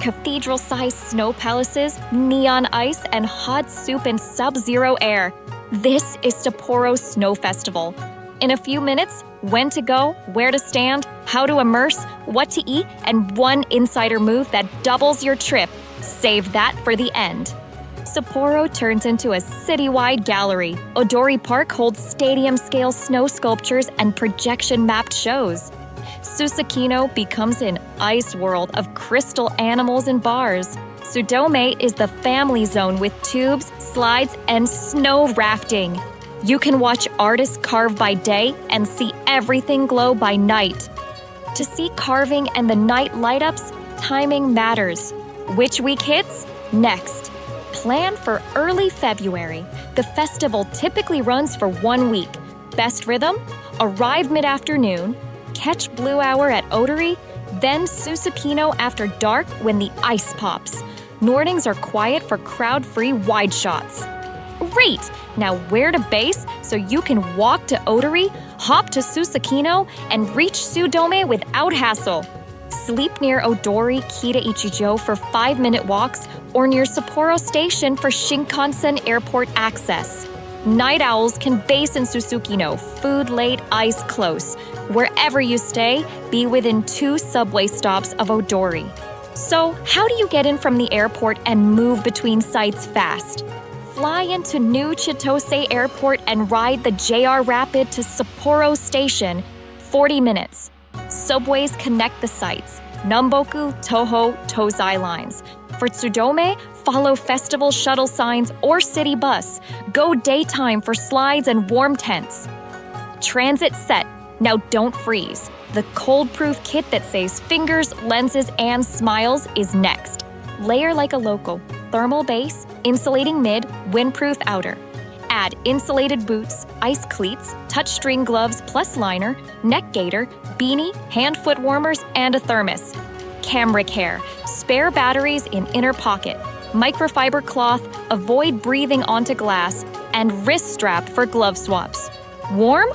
cathedral-sized snow palaces, neon ice, and hot soup in sub-zero air. This is Sapporo Snow Festival. In a few minutes, when to go, where to stand, how to immerse, what to eat, and one insider move that doubles your trip. Save that for the end. Sapporo turns into a citywide gallery. Odori Park holds stadium-scale snow sculptures and projection-mapped shows. Susukino becomes an ice world of crystal animals and bars. Tsudome is the family zone with tubes, slides, and snow rafting. You can watch artists carve by day and see everything glow by night. To see carving and the night light-ups, timing matters. Which week hits? Next. Plan for early February. The festival typically runs for 1 week. Best rhythm? Arrive mid-afternoon, catch Blue Hour at Odori, then Susukino after dark when the ice pops. Mornings are quiet for crowd-free wide shots. Great! Now where to base so you can walk to Odori, hop to Susukino, and reach Tsudome without hassle. Sleep near Odori Kita Ichijo for 5-minute walks or near Sapporo Station for Shinkansen Airport access. Night owls can base in Susukino, food late, ice close. Wherever you stay, be within 2 subway stops of Odori. So, how do you get in from the airport and move between sites fast? Fly into New Chitose Airport and ride the JR Rapid to Sapporo Station, 40 minutes. Subways connect the sites, Namboku, Toho, Tozai lines. For Tsudome, follow festival shuttle signs or city bus. Go daytime for slides and warm tents. Transit set. Now don't freeze. The cold-proof kit that saves fingers, lenses, and smiles is next. Layer like a local. Thermal base, insulating mid, windproof outer. Add insulated boots, ice cleats, touchstring gloves plus liner, neck gaiter, beanie, hand-foot warmers, and a thermos. Cambric hair, spare batteries in inner pocket, microfiber cloth, avoid breathing onto glass, and wrist strap for glove swaps. Warm?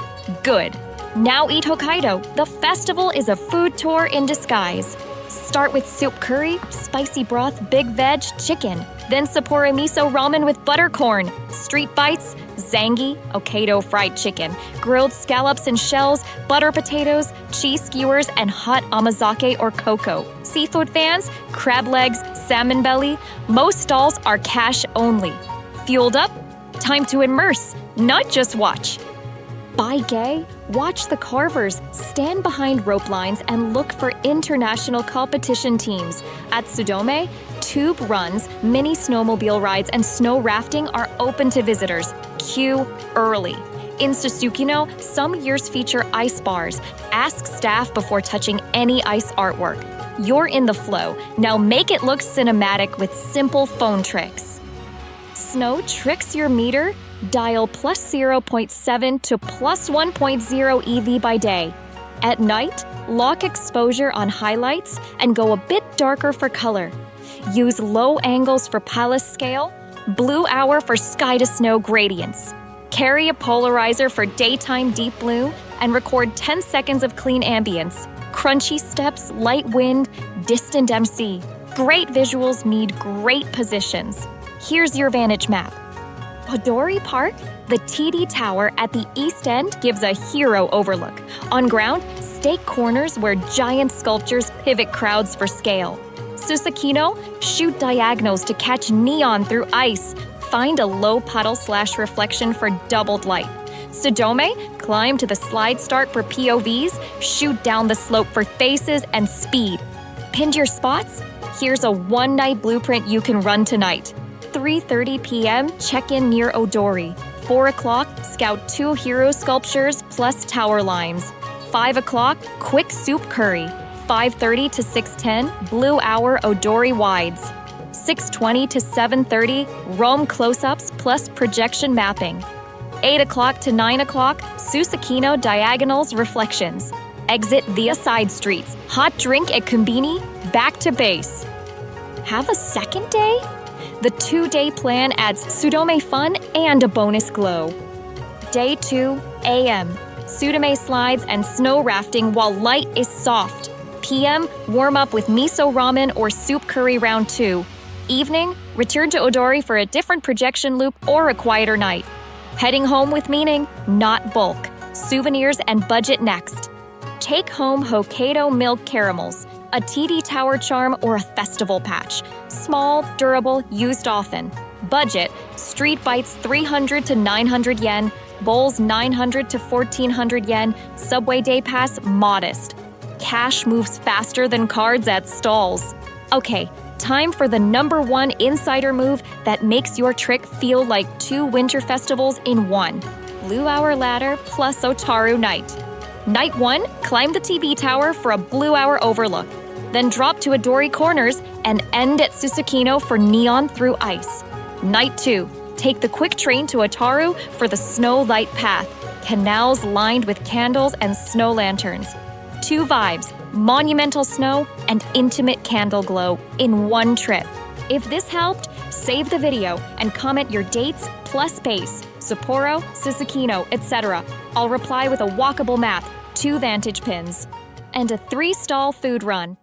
Good. Now eat Hokkaido. The festival is a food tour in disguise. Start with soup curry, spicy broth, big veg, chicken. Then Sapporo miso ramen with buttercorn, street bites, zangi, HOKKAIDO fried chicken, grilled scallops and shells, butter potatoes, cheese skewers, and hot amazake or cocoa. Seafood fans, crab legs, salmon belly. Most stalls are cash only. Fueled up? Time to immerse, not just watch. Buy gay, watch the carvers, stand behind rope lines, and look for international competition teams. At Tsudome, tube runs, mini snowmobile rides, and snow rafting are open to visitors. Queue early. In Susukino, some years feature ice bars. Ask staff before touching any ice artwork. You're in the flow. Now make it look cinematic with simple phone tricks. Snow tricks your meter? Dial plus 0.7 to plus 1.0 EV by day. At night, lock exposure on highlights and go a bit darker for color. Use low angles for palace scale, blue hour for sky to snow gradients. Carry a polarizer for daytime deep blue and record 10 seconds of clean ambience. Crunchy steps, light wind, distant MC. Great visuals need great positions. Here's your vantage map. Odori Park, the TD Tower at the east end gives a hero overlook. On ground, stake corners where giant sculptures pivot crowds for scale. Susukino, shoot diagonals to catch neon through ice. Find a low puddle/reflection for doubled light. Tsudome, climb to the slide start for POVs, shoot down the slope for faces and speed. Pinned your spots? Here's a one-night blueprint you can run tonight. 3:30 p.m., check-in near Odori. 4 o'clock, scout 2 hero sculptures plus tower limes. 5 o'clock, quick soup curry. 5:30 to 6:10, blue hour Odori wides. 6:20 to 7:30, Rome close-ups plus projection mapping. 8 o'clock to 9 o'clock, Susukino diagonals reflections. Exit via side streets. Hot drink at Kumbini, back to base. Have a second day? The 2-day plan adds Tsudome fun and a bonus glow. Day 2, AM. Tsudome slides and snow rafting while light is soft. PM, warm up with miso ramen or soup curry round 2. Evening, return to Odori for a different projection loop or a quieter night. Heading home with meaning, not bulk. Souvenirs and budget next. Take home Hokkaido milk caramels, a TD Tower charm or a festival patch. Small, durable, used often. Budget, street bites 300 to 900 yen, bowls 900 to 1400 yen, subway day pass modest. Cash moves faster than cards at stalls. Okay, time for the #1 insider move that makes your trick feel like 2 winter festivals in one. Blue Hour Ladder plus Otaru Night. Night 1, climb the TB Tower for a Blue Hour overlook. Then drop to Odori Corners and end at Susukino for neon through ice. Night 2, take the quick train to Otaru for the Snow Light Path. Canals lined with candles and snow lanterns. 2 vibes, monumental snow and intimate candle glow in one trip. If this helped, save the video and comment your dates plus space, Sapporo, Susukino, etc. I'll reply with a walkable map, 2 vantage pins, and a 3-stall food run.